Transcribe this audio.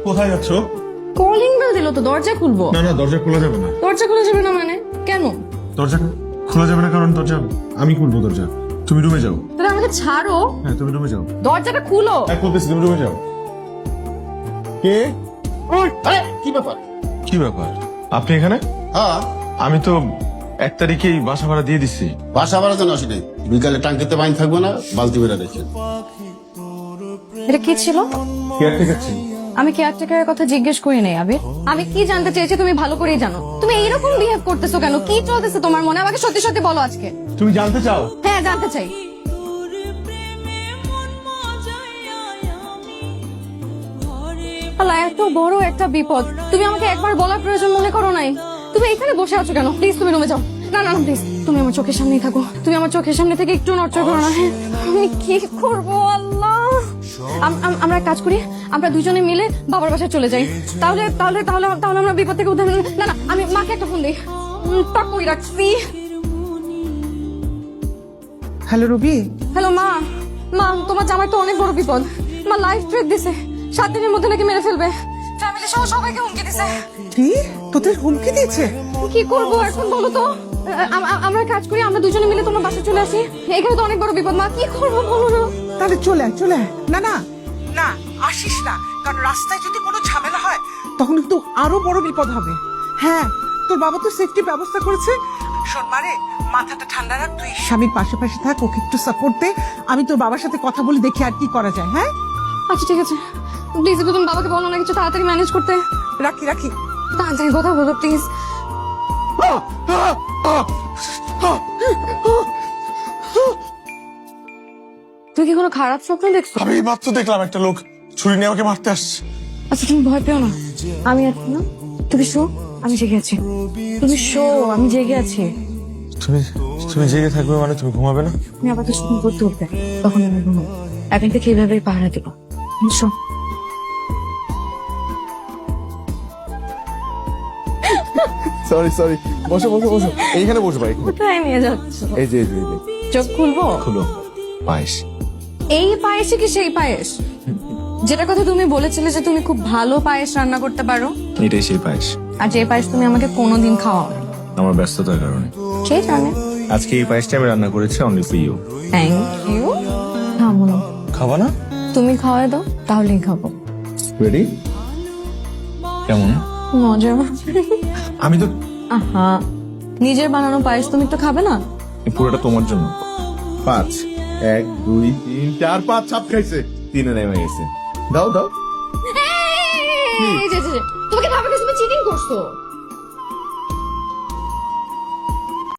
কোথায় যাচ্ছ? Calling bell দিল তো, দরজা খুলবো। না না, দরজা খোলা যাবে না। দরজা খোলা যাবে না মানে? কেন? দরজা খোলা যাবে না কারণ দরজা আমি খুলবো। দরজা তুমি রুমে যাও। তাহলে আমাকে ছাড়ো। হ্যাঁ তুমি রুমে যাও। দরজাটা খুলো। হ্যাঁ খুলতেছি, তুমি রুমে যাও। কে? আরে কি ব্যাপার? কি ব্যাপার আপনি এখানে? হ্যাঁ, আমি তো 1 তারিখেই বাসা ভাড়া দিয়ে দিচ্ছি। বাসা ভাড়া যেন আসি নাই, বিকালে টাঙ্কিতে বাইন থাকবো না, বালতি বেড়া রেখে। এটা কি ছিল? কেয়ারটেকার ছিল। আমি কেয়ারটেকারের কথা জিজ্ঞেস করি নাই আবির। আমি কি জানতে চেয়েছি তুমি ভালো করেই জানো। তুমি এইরকম বিহেভ করতেছো কেন? কি চলতেছে তোমার মনে? আমাকে সত্যি সত্যি বলো আজকে। তুমি জানতে চাও? হ্যাঁ জানতে চাই। আল্লাহ, এত বড় একটা বিপদ তুমি আমাকে একবার বলার প্রয়োজন মনে করো নাই? তুমি এখানে বসে আছো কেন? প্লিজ তুমি রুমে যাও। না না প্লিজ, তুমি আমার চোখের সামনেই থাকো। তুমি আমার চোখের সামনে থেকে একটু নড়চড় করো না। হ্যাঁ, আমি কি করবো আল্লাহ? আমরা এক কাজ করি, আমরা দুজনে মিলে বাবার বাসায় চলে যাই। তাহলে তাহলে তাহলে তাহলে আমরা বিপদ থেকে উদ্ধার। না না, আমি মাকে একটা ফোন দিই। তা কই রাখছি। হ্যালো রবি। হ্যালো মা। মা, তোমার জামাই তো অনেক বড় বিপদ। মা লাইফ থ্রেট দিছে, 7 দিনের মধ্যে নাকি মেরে ফেলবে। ফ্যামিলি সহ সবাইকে হুমকি দিছে। কি তোদের হুমকি দিয়েছে? কি করবো এখন বলো তো? আমরা কাজ করি, আমরা দুজনে মিলে তোমার বাসায় চলে আসি। এখানে তো অনেক বড় বিপদ মা, কি করবো বলো না? তাহলে চলে আয়, চলে আয়। না না না, আসিস না, কারণ রাস্তায় যদি কোনো ঝামেলা হয় তখন কিন্তু আরো বড় বিপদ হবে। হ্যাঁ, তোর বাবা তো সেফটি ব্যবস্থা করেছে। শোন মারে, মাথাটা ঠান্ডা রাখ, তুই স্বামীর পাশাপাশি থাক, ওকে একটু সাপোর্ট দে। আমি তোর বাবার সাথে কথা বলে দেখি আর কি করা যায়। হ্যাঁ আচ্ছা ঠিক আছে, প্লিজ একটু তুমি বাবাকে বলো না কিছু তাড়াতাড়ি ম্যানেজ করতে। রাখি রাখি। তাড়াতাড়ি কথা বলো প্লিজ। তুই কি কোনো খারাপ স্বপ্ন দেখছো? আমি মাত্র দেখলাম একটা লোক ছুরি নিয়ে আমাকে মারতে আসছে। আচ্ছা তুমি ভয় পেও না, আমি আছি না। তুমি শো, আমি জেগে আছি। তুমি শো, আমি জেগে আছি। তুমি তুমি জেগে থাকবে মানে তুমি ঘুমাবে না? তুমি আবার তো শুরু করতে উঠবে, তখন আমি ঘুমাবো। এখন থেকে এইভাবেই পাহারা দেবো। শো। সরি সরি, বসো বসো বসো, এইখানে বসো ভাই। কোথায় নিয়ে যাচ্ছ? এই যে চোখ খুলবো? খুলো। পায়েস। এই পায়েসে কি সেই পায়েস যেটার কথা তুমি বলেছিলে যে তুমি খুব ভালো পায়েস রান্না করতে পারো? এটাই সেই পায়েস। আর যে পায়েস তুমি আমাকে কোনোদিন খাওয়াও? আমার ব্যস্ততার কারণে। কে জানে। আজকে এই পায়েসটা আমি রান্না করেছি only for you. Thank you. খাবো না। খাবা না? তুমি খাওয়াই দাও, তাহলেই খাবো। রেডি? কেমন মজা। আমি তো আহা, নিজের বানানো পায়েস তুমি তো খাবে না? এই পুরোটা তোমার জন্য। 5 1 2 3 4 5 ছাপ খাইছে, 3 নেমে গেছে। দাও দাও। এই যে, তোমাকে ভাবে তুমি চিটিং করছো।